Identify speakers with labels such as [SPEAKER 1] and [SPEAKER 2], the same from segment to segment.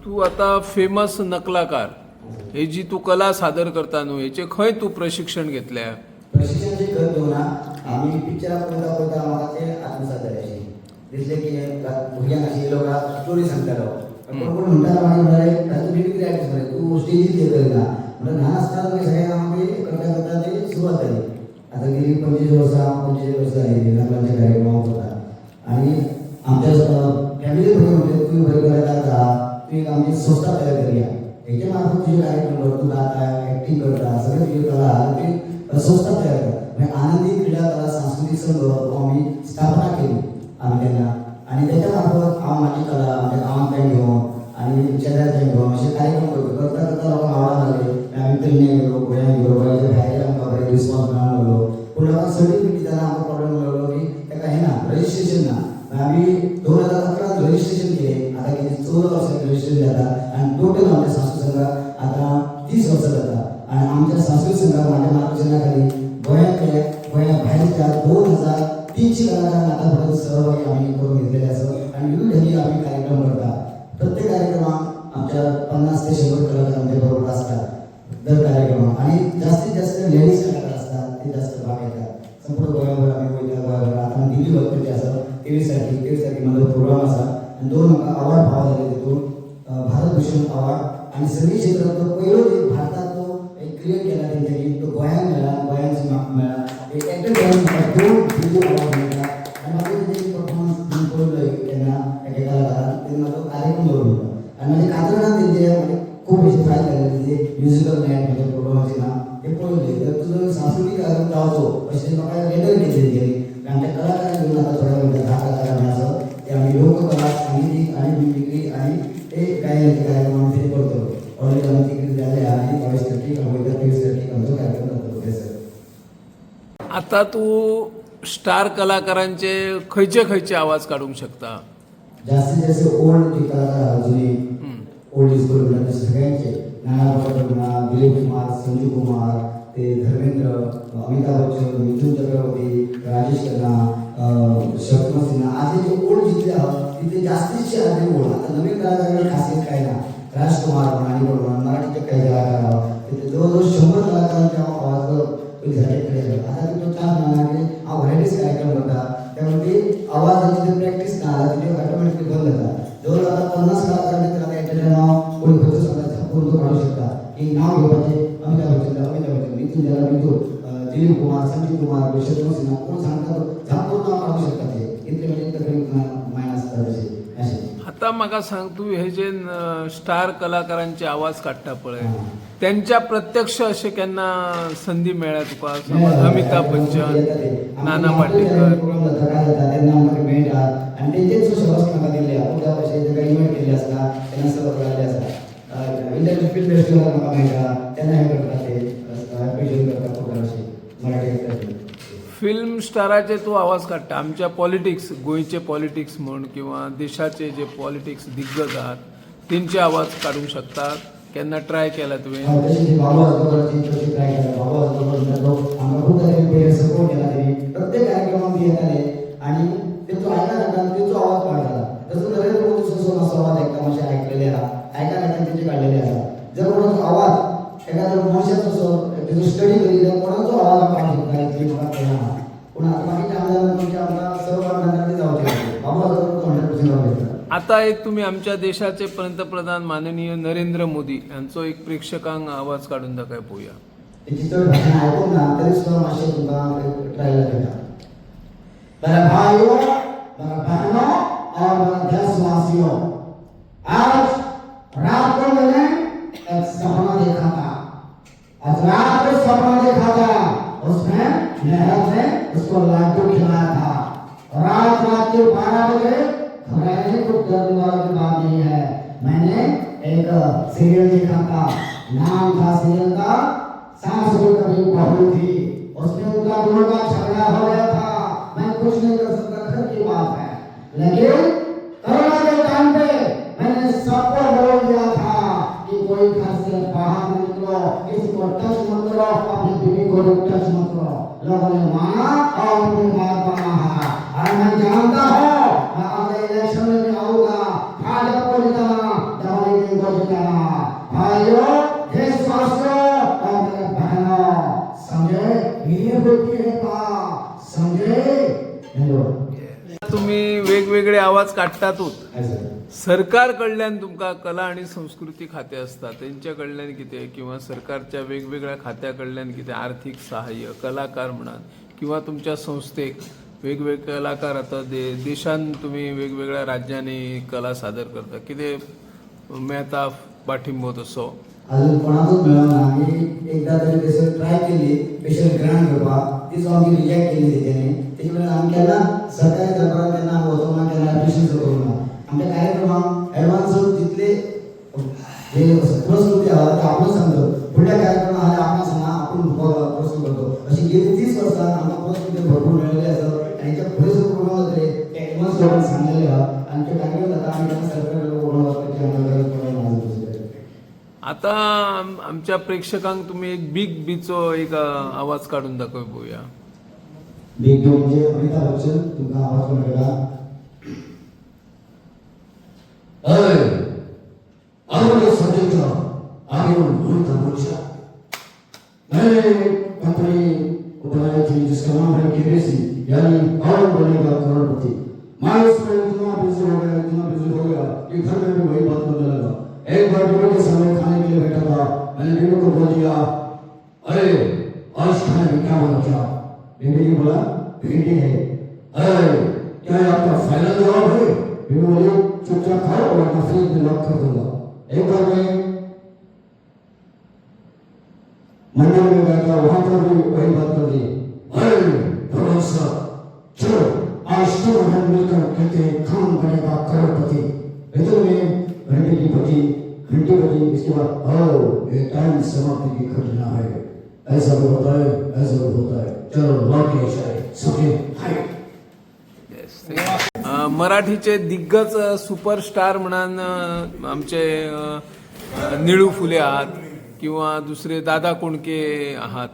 [SPEAKER 1] तू आता फेमस नकलाकार हे जी तू कला सादर करता न्हू हेचे खंय तू प्रशिक्षण घेतल्या?
[SPEAKER 2] प्रशिक्षण जे करतो ना आम्ही पिक्चर पळयता म्हाका ते आत्मसात जालेशें दिसलें की भुरग्यांक अशी लोक स्टोरी सांगतालो कोण म्हणटालो मागीर तातूंत कितें ऍक्ट करता तूं स्टेजीर कितें करता म्हणल्यार ल्हान आसतना तुवें सगळ्यांक आमी करता करता ती सुरवात जाली. आतां गेली 25 वर्सां जाली लग्नाचे कार्यक्रम करता आनी आमच्या फॅमिली भुरगे म्हणजे तुवें बरें कलाकार आहा तुवें आमची संस्था तयार करया हेचे मार्फत तुजे कार्यक्रम कर तूं गाता एक्टींग करता सगळें तुजी कला आहा तुवें संस्था तयार कर म्हणजे आनंदी क्रीडा कला सांस्कृतिक संघ हो आमी स्थापना केली आमी तेन्ना आनी तेच्या मार्फत हांव म्हाजी कला आमच्या गांवांतल्यान घेवन आनी शेजारच्यान घेवन अशे कार्यक्रम करता करता करता लोकांक आवड लागले आमी पेडण्यां गेलो गोंयांत गेलो गोंयाच्या भायर आमकां बरें रिस्पॉन्स मेळूंक लागलो पूण लोकांक सर्टिफिकेट दिताना आमकां प्रॉब्लेम लागलो की ताका हें ना रजिस्ट्रेशन ना आमी 2011 रजिस्ट्रेशन केलें आतां कितें 14 वर्सांनी रजिस्ट्रेशन जाता आनी टोटल आमच्या सांस्कृतिक संघाक आतां 30 वर्सां जाता आनी आमच्या सांस्कृतिक संघाक म्हाज्या मार्गदर्शना खाली गोंयांतल्या गोंया भायरच्या 2300 कलाकारांक आतापर्यंत सहभागी आमी करून घेतलेले आसा आनी विविध आमी कार्यक्रम करता. प्रत्येक कार्यक्रमाक आमच्या 50 ते 100 कलाकार आमच्या बरोबर आसतात दर कार्यक्रमाक आनी जास्तीत जास्त लेडीज कलाकार आसतात ते जास्त भाग घेतात. संपूर्ण गोंयभर आमी वयता गोंयभर आतां दिल्ली वचपाचें आसा 23 तारखेक म्हाजो प्रोग्राम आसा आनी 2 म्हाका अवॉर्ड फावो जाले तितून भारत भूषण अवॉर्ड आनी सगळी क्षेत्रांत तो पयलो भारतांत तो क्रिएट केला तेंच्यांनी तो गोंयांत मेळ्ळा गोंयांत म्हाका मेळ्ळा एक एक्टर जावन म्हाका 2 अवॉर्ड मेळ्ळा आनी म्हाका तेंची परफॉर्मन्स पळयलो तेन्ना एका कलाकारान तेन्ना म्हाजो कार्यक्रम दवरलो आनी म्हाजे कातरान तेंचे म्हाजे खूब अशें फायद जाले तेंचे म्युजिकल नायट म्हाज्या प्रोग्रामाचें नांव ते पळयलें तर तुजो सांस्कृतीक कार्यक्रम जावचो अशें म्हाका लेटर केली तेंच्यांनी आमच्या कलाकारांक घेवन आतां थोड्या वेळ 10 कलाकार आमी आसा ते आमी लोककला सांगितीक आनी मिमिक्री आनी ते गायनाचे कार्यक्रम आमी ते करतलो. ऑलरेडी आमी तिकीट जाले आनी 22 तारखेक आमी 23 तारखेक आमचो कार्यक्रम जातलो.
[SPEAKER 1] आता तू स्टार कलाकारांचे खंयचे खंयचे आवाज काढूंक शकता?
[SPEAKER 2] जास्तीत जास्त ओल्ड जे कलाकार आहात जुने ओल्ड इज गोल्ड म्हणतात ते सगळ्यांचे नाना पाटेकर, दिलीप कुमार, संजू कुमार, ते धर्मेंद्र, अमिताभ बच्चन, मिथुन चक्रवर्ती, राजेश खन्ना, शत्रुघ्न सिन्हा असे जे ओल्ड जिथे आहात तिथे जास्तीचे आधी ओल्ड. आता नवीन कलाकारांकडे खासियत काय ना, राजकुमार आणि मराठीचे काही कलाकार आहोत तिथे जवळजवळ 100 कलाकारांचे आवाज झालेकडे आता तो चान्स मिळाला हा व्हरायटीज कार्यक्रम होता त्यामुळे आवाजाची जर प्रॅक्टिस ना आला तिथे ऑटोमॅटिकली बंद होता. जवळ आता 50 कलाकारांचे तर आता इंटरनेट नाव कोणी होतं समजा झापून तो काढू शकता की नाव घेवायचे अमिताभ बच्चन, मिथुन दिलीप कुमार, संजीव कुमार, शत्रुघ्न सिन्हा कोण सांगतात झापून नाव काढू शकतात ते इतके म्हणजे तक्रार मायनस असतात असे.
[SPEAKER 1] आता म्हाका सांग, तू हे जे स्टार कलाकारांचे आवाज काडटा पळय त्यांच्या प्रत्यक्ष असे केन्ना संधी मेळ्ळ्या तुका? समज अमिताभ बच्चन, नाना पाटेकर
[SPEAKER 2] त्यांना मेळटात आणि तेंचेच शोज म्हाका दिल्ले उद्या अशें काही इव्हेंट केल्ले आसता तेन्ना सर्व केल्ले आसता. इंडियन फिल्म फेस्टिवल म्हाका मेळटा तेन्ना हे करता ते एप्रिशिएट करता प्रोग्राम अशे मराठी
[SPEAKER 1] फिल्म स्टाराचे तू आवाज काडटा. आमच्या पॉलिटिक्स, गोंयचे पॉलिटिक्स म्हण किंवा देशाचे जे पॉलिटिक्स दिग्गज आहात तेंचे आवाज काडूंक शकतात. केन्ना ट्राय केला तुवें?
[SPEAKER 2] तशी बाबू आजोबाची तशी ट्राय केला. बाबू आजोबा आमकां खूप तरी सपोर्ट केला त्यांनी प्रत्येक कार्यक्रमात येताले आणि तेचो आयकान तेचो आवाज काढला. तसं नरेंद्र मोदी सुद्धा असो आवाज ऐकता मातशे ऐकलेले आहा आयकान तेचे काढलेले आसा. जर कोणाचो आवाज एखाद्या मनशाचो असो तेचो स्टडी करी जाल्यार कोणाचो आवाज आमकां शकता इतली म्हाका कळना. पूण आता बाकीच्या आमदारांचे आमकां सर्व आमदारांचे जावचे बाबू आजोबा 100% जावचे.
[SPEAKER 1] आता एक तुम्ही आमच्या देशाचे पंतप्रधान माननीय नरेंद्र मोदी यांचो एक प्रेक्षकांक आवाज काढून दाखय पळोवया.
[SPEAKER 2] तेची चड भाशा आयकूंक ना तरी सुद्दां मातशें तुमकां ट्रायल करता. मेरे भाइयों, मेरे बहनों और मेरे देशवासियों, आज रात को मैंने एक सपना देखा था. आज रात को सपना देखा था, उसमें नहर में उसको लड्डू खिलाया था. रात के 12 बजे घबराने को डरने वाला की बात नहीं है. मैंने एक सीरियल देखा था, नाम था सीरियल का सास भी कभी बहू थी. उसमें उनका दोनों का झगड़ा हो गया था. मैं कुछ नहीं कर सकता, घर की बात है. लेकिन कोरोना के टाइम पे मैंने सबको बोल दिया था कि कोई घर से बाहर मत निकलो, किसी को टच मत करो, अपनी बीवी को टच मत करो. लोगों ने माना और अपनी बात माना है. और मैं जानता हूँ मैं अगले इलेक्शन में भी आऊंगा. भाजपा को जिताना, डबल को जिताना. भाइयों, देशवासियों और मेरे बहनों, समझे ये होती है का समझे. हेलो
[SPEAKER 1] तुम्ही वेगवेगळे आवाज काडटातूच.
[SPEAKER 2] ऐसा
[SPEAKER 1] सरकार कडल्यान तुमकां कला आणि संस्कृती खाते असतात त्यांच्या कडल्यान कितें किंवा सरकारच्या वेगवेगळ्या खात्या कडल्यान कितें आर्थिक सहाय्य कलाकार म्हणात किंवा तुमच्या संस्थेक वेगवेगळे कलाकार आता देशान तुम्ही वेगवेगळ्या राज्यांनी कला सादर करता कितें मेळता पाठिंबो तसो?
[SPEAKER 2] अजून कोणाचोच मेळना. आमी एकदा तरी थंयसर ट्राय केली स्पेशल ग्रांट घेवपाक, तीच आमी रिजेक्ट केली तेच्यानी. तेजे वेळार आमी केन्ना सरकारी दरबारात केन्ना आमी वचोंक ना, केन्ना एप्रिशिएट करूंक ना. आमच्या कार्यक्रमाक एडवान्स जितले जे पुरस्कृती आहा ते आपण सांगतो, फुडल्या कार्यक्रमाक आले आपण सांगा आपण पुरस्कृत करतो. अशी गेली 30 वर्सां आमकां पुरस्कृती भरपूर मेळिल्ले आसा आणि हेच्या फुडें सुद्दां प्रोग्राम जातले ते एडवान्स करून सांगलेले आहा. आमचे कार्यक्रम जाता आमी केन्ना सरकारी प्रोग्राम करपाची आमकां गरज पडना.
[SPEAKER 1] आता आमच्या प्रेक्षकांक तुम्ही एक बिग बीचो एक आवाज काढून दाखय पळोवया.
[SPEAKER 2] बिग बी म्हणजे अमिताभ बच्चन. तुमकां आवाज मेळटा?
[SPEAKER 3] अरे आगे सदैव आगे उनका मोर्चा. मैंने कंपनी बनाई थी जिसका नाम है केबीसी, यानी कौन बनेगा करोड़पति. मैं उसमें इतना बिजी हो गया कि घर में भी वही बात करने लगा. एक बार बीवी के सामने खाने के लिए बैठा था. मैंने बीवी को बोल दिया, अरे आज खाने में क्या बना क्या? बीवी ने बोला भिंडी है. अरे क्या ये आपका फाइनल जवाब है? बीवी बोली चुपचाप खाओ और फ्रिज में लॉक कर दूंगा. एक बार मैं मंदिर में गया था, वहां पर भी वही बात कर दी. अरे भरोसा चलो आज तो हम मिलकर कहते हैं कौन बनेगा करोड़पति. इधर में घंटी बजी. इसके बाद ये टाइम समाप्ति की घटना है. ऐसा भी होता है, ऐसा भी होता है. चलो लौट के शायद सगळे हाय.
[SPEAKER 1] मराठीचे दिग्गज सुपरस्टार म्हणून आमचे निळू फुले आहात किंवा दुसरे दादा कोंडके आहात,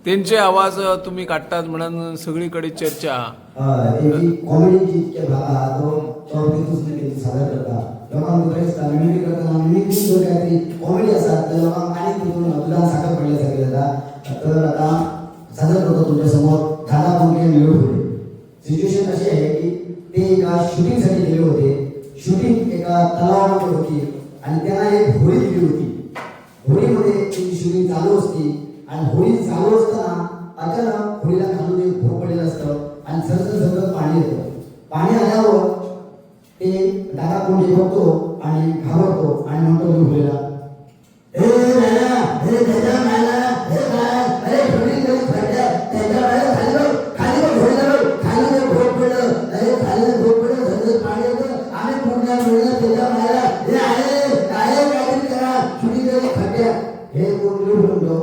[SPEAKER 1] त्यांचे आवाज तुम्ही काढतात म्हणून सगळीकडे चर्चा आहा.
[SPEAKER 2] त्याची कॉमेडीची इतके भाग आहा तो चौथीतूच त्यांची सादर करता. लोकांक बरेचदा मिमिक्री करतना मिमिक्री जर काहीतरी कॉमेडी असतात तर लोकांक आणि तिथून दुधान साखर पडल्यासारखे जाता. तर आता सादर करतो तुमच्या समोर दादा कोंडके निळू फुले. सिच्युएशन अशी आहे की ते एका शूटिंगसाठी गेले होते. शूटिंग एका तलावामध्ये होती आणि त्यांना एक होळी दिली होती. होळीमध्ये त्यांची शूटिंग चालू असती आणि होळी चालू असताना अचानक होळीला खालून एक भोग पडलेलं असतं आणि सरसर पाणी येतं. पाणी आल्यावर ते दादा कोंडके बघतो आणि घाबरतो आणि म्हणतो होळीला, हे नाना, हे दादा नाना, हे काय, अरे होळी जरी पडल्या त्याच्या खाली भोग पडलं, अरे खाली भोग पडलं, सरसर पाणी येतं, आम्ही पूर्ण मिळलं त्याच्या मायला, हे आहे काय काहीतरी करा, होळी जरी खड्ड्या. हे कोण म्हणतो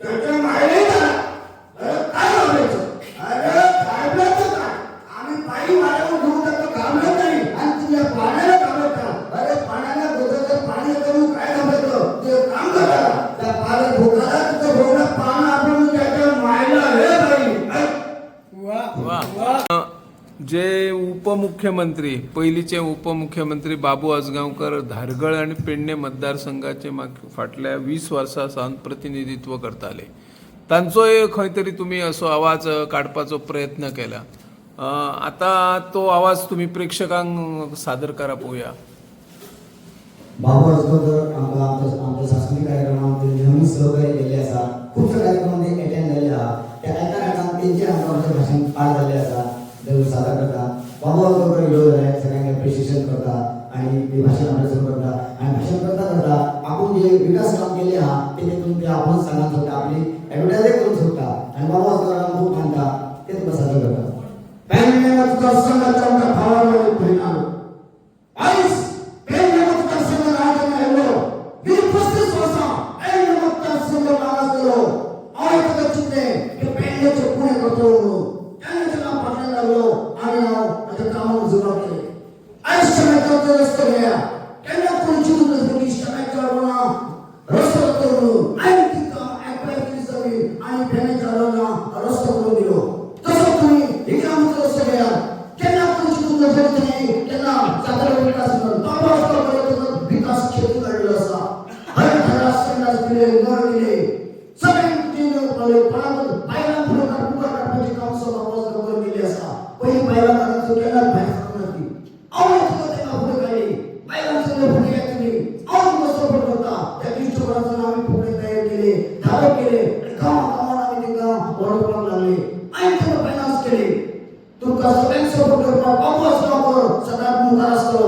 [SPEAKER 2] त्याच्या मायला काय घाबरायचं, अरे घाबरायचं काय, आम्ही पायी वाड्यावर घेऊन जातो, घाबरत नाही आणि तुम्ही पाण्याला घाबरता. अरे पाण्याला गोदर पाणी करून काय घाबरतं, ते काम करा त्या पाणी भोगाला तिथं भोगला पान आपण त्याच्या मायला हे बाई.
[SPEAKER 1] जे उपमुख्यमंत्री पहिलीचे उपमुख्यमंत्री बाबू आजगावकर धारगळ आणि पेडणे मतदारसंघाचे फाटल्या 20 वर्सां सावन प्रतिनिधित्व करताले. तांचोय खंय तरी तुम्ही असो आवाज काडपाचो प्रयत्न केला. आता तो आवाज तुम्ही प्रेक्षकांक सादर करा पळोवया.
[SPEAKER 2] बाबू आजगावकर आमच्या सांस्कृतिक कार्यक्रमात नेहमी सहकार्य केले आसा. खूपशा कार्यक्रमांमध्ये अटेंड झाले आहा. त्या कार्यक्रमात त्यांचे आमच्या भाषण पार झाले आसा. देव सादर करता. बाबू आजगावकर व्हिडिओ झाले सगळ्यांना अप्रिशिएशन करता आणि ते भाषण आपल्यासमोर करता आणि भाषण करता करता आपण जे विकास काम केले आहा ते देखील ते आपण सांगत होता, आपली ॲडव्हर्टाईज करून शकता आणि बाबू आजगावकरांना खूप मानता ते तुम्हाला सादर करता.
[SPEAKER 3] संघाचा भावाला परिणाम आईस मतदारसंघ राजकारणाला मी 35 वर्षा मतदारसंघ मागास केलो. आवड चित्ते की पेडण्याचे पुणे करतो त्यांना पाठवून लागलो आणि माझ्या कामावर सुरुवात केली. आयुष्य मैदानाचा रस्ता घ्या त्यांना कोणची दुसरी इष्टमाच्या वरना रस्ता करून आणि तिथं ॲक्वायर केली सगळी आणि पेडण्याच्या वरना रस्ता करून दिलो. तसं तुम्ही इकडे रस्ता घ्या त्यांना कोणची दुसरी नाही त्यांना चांगला विकास बाबा विकास क्षेत्र काढला असा हर घरात केले नळ केले सगळ्यांनी बायला पुढे काढण्याचे काम समाज गवर केले असा. पहिली बायला काढायचं त्याला बाहेर सांगण्याची आवड त्यांना पुढे काढली बायला सगळं पुढे घेतली आवड सपोर्ट होता. त्या दृष्टिकोनातून आम्ही पुढे तयार केले धाडक केले कामाला आम्ही ते काम ओळखून लागले आणि त्यांना फायनान्स केले. तुमचा सगळ्यांनी सपोर्ट करता बाबू आजगावकर सगळ्यात मोठा असतो.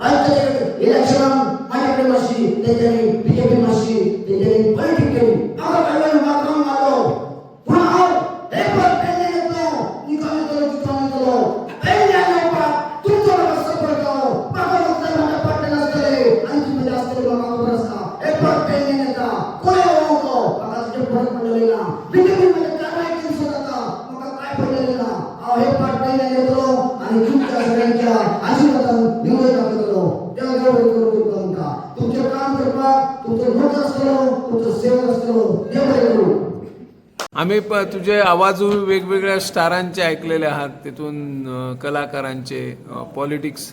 [SPEAKER 3] राज्याचे इलेक्शन माझ्याकडे माशी त्याच्याने बीजेपी माशी त्याच्याने पॉलिटिक केली आम्हाला काय मागून मागो पुन्हा एक बार पेडणे येतो निकामी केलो पेडणे आलो तुमचा सपोर्ट करो बाबा लोकांना माझ्या पाठ्याला असतले आणि तुम्ही जास्त लोकांना बरसता एक बार पेडणे येता कोणी होतो आता तुझे फरक पडले ना बीजेपी मध्ये कारवाई केली स्वतः मग काय पडले ना हे पाठ पेडणे येतो आणि तुमच्या सगळ्यांच्या आशीर्वादाने निवडून टाकतो. तुमचे काम करता तुमचं मत असतं तुमचं सेवक असतं.
[SPEAKER 1] आम्ही तुझे आवाज वेगवेगळ्या स्टारांचे ऐकलेले आहात, तिथून कलाकारांचे, पॉलिटिक्स.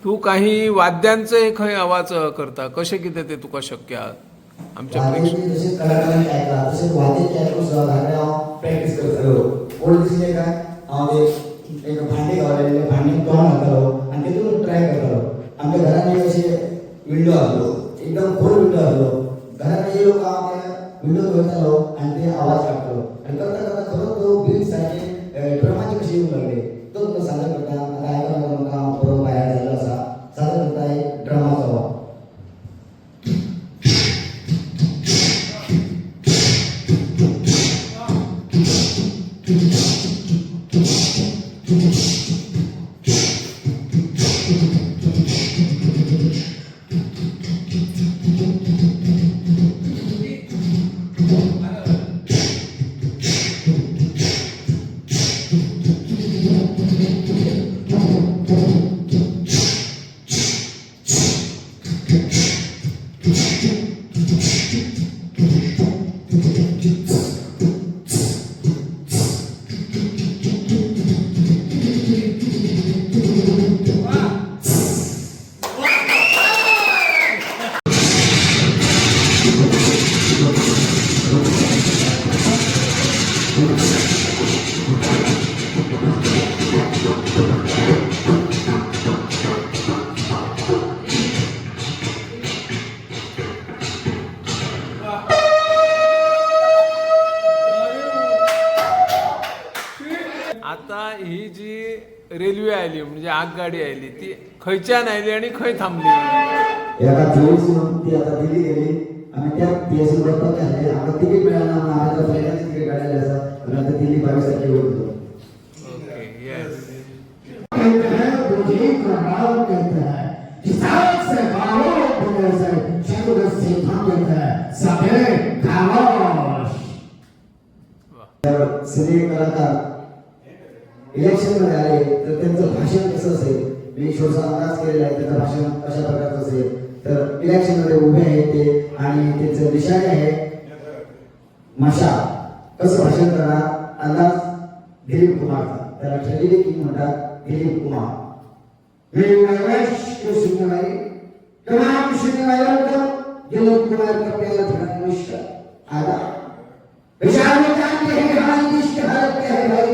[SPEAKER 1] तू काही वाद्यांचे खंय आवाज करता, कशे कितें ते तुका शक्य आहात आमच्या
[SPEAKER 2] जसे कलाकारांनी ऐकला तसे वाद्याचे ऐकून सुद्धा प्रॅक्टिस करतलो. कोण दिसले काय एक भांडे गावलेले भांडे तोंड घातलो आणि तिथून ट्राय करतलो. आमच्या घरात असे विंडो असलो एकदम खोल विंडो असलो घरात हे लोक विंडो करतालो आणि ते आवाज काढतो आणि करता करता खरं तो बीट सारखे ड्रमाचे कसे येऊ लागले तो सादर करता. आता ऐकायला बरोबर बाहेर झालं असा सादर करता एक ड्रामाचा आवाज.
[SPEAKER 1] आता ही जी रेल्वे आली म्हणजे आगगाडी आली ती खंयच्यान आयली आणि खंय थांबली?
[SPEAKER 2] एका दिवसून ती आता दिल्ली गेली आणि त्या पीएससी बरोबर झाले आम्हाला तिकीट मिळालं म्हणून आम्हाला फ्लाईटची तिकीट काढायला असं आणि आता दिल्ली 22 तारखेला होतो.
[SPEAKER 1] Okay yes.
[SPEAKER 3] कहते हैं बुद्धि का नाम कहते हैं किसान से गाँव बोले से शब्द से थाम कहते हैं सभे खामोश.
[SPEAKER 2] तर सिने कलाकार इलेक्शन मध्ये आले तर त्यांचं भाषण कसं असेल मी थोडासा अंदाज केलेला आहे त्याचं भाषण कशा प्रकारचं असेल तर इलेक्शन मध्ये उभे आहेत ते आणि त्यांचं निशाणे आहे मशा कसं भाषण करणार अंदाज दिलीप कुमारचा त्याला ट्रेजेडी किंग म्हणतात दिलीप कुमार.
[SPEAKER 3] मैं नरेश को सुनने वाले तमाम सुनने वालों को दिलीप कुमार का प्यारा भरा नमस्कार आदाब. विचार में जानते हैं हमारी देश की हालत क्या है भाई.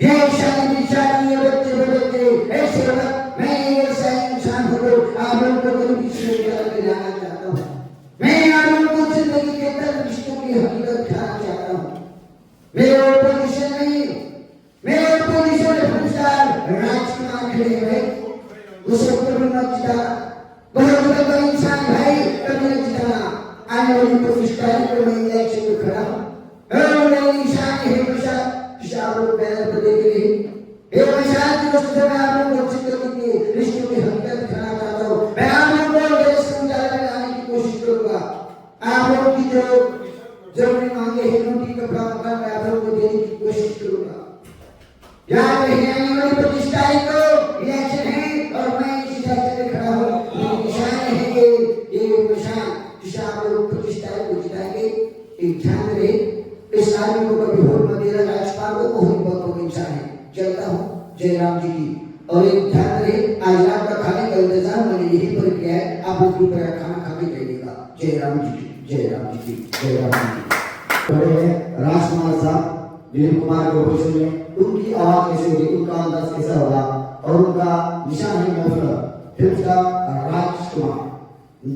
[SPEAKER 3] ये शादी निशानी ये बच्चे बच्चे ऐसे वक्त मैं ऐसा इंसान हूँ आप लोगों को कभी विश्व में लाना चाहता हूँ. मैं आप लोगों को जिंदगी के तक रिश्तों की हकीकत दिखाना चाहता हूँ. मेरे ओपोजिशन में राजकुमार खड़े हुए उसे कभी मत जिता बहुत बड़ा इंसान भाई कभी न जिताना. आने वाली प्रतिष्ठा को मैं इलेक्शन में खड़ा हूँ और मेरी निशानी है हमेशा आप लोग बैनर पर देख रहे हैं ये निशान की वजह मैं आप लोगों को जिंदगी के रिश्तों की हकीकत दिखाना चाहता हूँ. मैं आप लोगों को देश संचालन में लाने की कोशिश करूंगा. आप लोगों की जो जरूरी मांगे हैं उनकी कपड़ा मकान मैं आप लोगों को देने की कोशिश करूंगा. याद रहे आने वाली 25 तारीख को इलेक्शन है और मैं इस इलेक्शन में खड़ा हूँ. ये निशान है ये निशान जिसे आप लोग 25 तारीख को जिताएंगे. एक ध्यान रहे इस आदमी को कभी वोट मत देना. राजपाल को बहुत बहुत इंसान है. चलता हूँ जयराम जी की. और एक ध्यान रहे आज रात का खाने का इंतजाम मैंने यही पर किया है. आप लोग कृपया खाना खा के जाइएगा. जयराम जी की जयराम जी की जयराम जी की. राजकुमार साहब दिलीप कुमार के ऑपोजिशन में उनकी आवाज कैसे होगी उनका अंदाज कैसा होगा और उनका निशान है मफलर फिल्म का राजकुमार.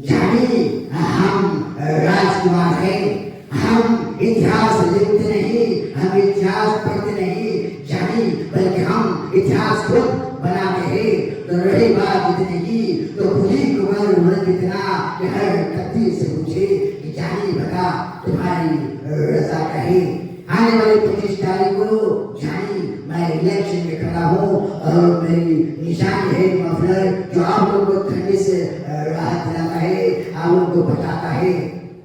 [SPEAKER 3] जानी हम राजकुमार हैं. हम इतिहास लिखते नहीं हम इतिहास पढ़ते नहीं जानी बल्कि हम इतिहास खुद बनाते हैं. तो रही बात इतने की तो खुदी कुमार उम्र इतना कि हर कत्ती से पूछे कि जानी बता तुम्हारी रजा कहे. आने वाली 25 तारीख को जानी मैं इलेक्शन में खड़ा हूँ और मेरी निशानी है मफलर जो आप लोगों को ठंडी से राहत दिलाता है आप लोगों को बचाता है.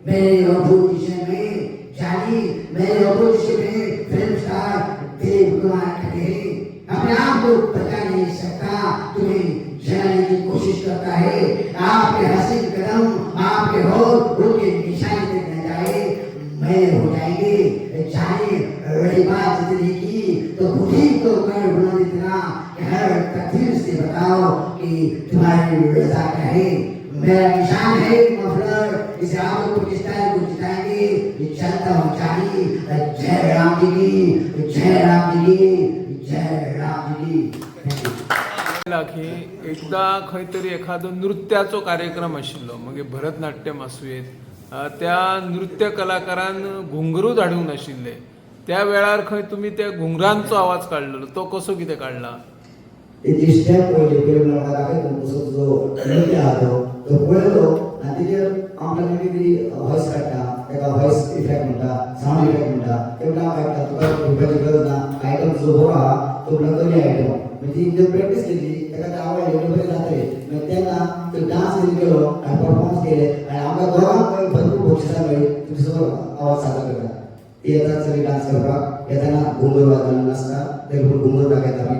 [SPEAKER 3] मेरे ऑपोजिशन में जानी मेरे ऑपोजिशन में फिल्म स्टार दिलीप कुमार खड़े हैं. अपने आप को बचा नहीं सकता तुम्हें जलाने की कोशिश करता है. आपके हसीन कदम आपके होठ उनके निशानी तक न जाए मैं हो जाएंगे. जाने रही बात जितनी की तो खुदी को कर बुलंद इतना कि हर तकदीर से बताओ कि तुम्हारी रजा क्या है. मेरा निशान है मफलर इसे आप लोग 25 तारीख को जिताएंगे. चलता हूँ जानी जय राम जी की जय राम जी की जय राम जी की.
[SPEAKER 1] की एकदा खंय तरी एखादो नृत्याचो कार्यक्रम आशिल्लो मग भरतनाट्यम आसूयेत त्या नृत्य कलाकारान घुंगरू धाडूंक नाशिल्ले त्या वेळार खंय तुम्ही त्या घुंगरांचो आवाज काढलेलो तो कसो कितें काढला?
[SPEAKER 2] एक स्टेप पहिले फिल्म दाखवतो तुमचा जो नृत्य आतो तो पळयलो आणि तेजेर आमकां कितें व्हॉइस काडटा तेका व्हॉइस इफेक्ट म्हणटा साउंड इफेक्ट म्हणटा तेवढा काडटा तुका रुपयाची गरज ना. आयटम जो बरो आहा तो कमी आयटम म्हणजे जर प्रॅक्टिस केली तेका ते आवड येवली बरें जातले. मागीर तेन्ना तो डान्स केलो आणि परफॉर्मन्स केले आणि आमकां दोगांक भरपूर बक्षिसां मेळ्ळी तुमचो आवाज सादर करता. येतात सगळे डान्स करपाक येताना घुंगर वाजवून नाचता ते घुंगर दाखयता आमी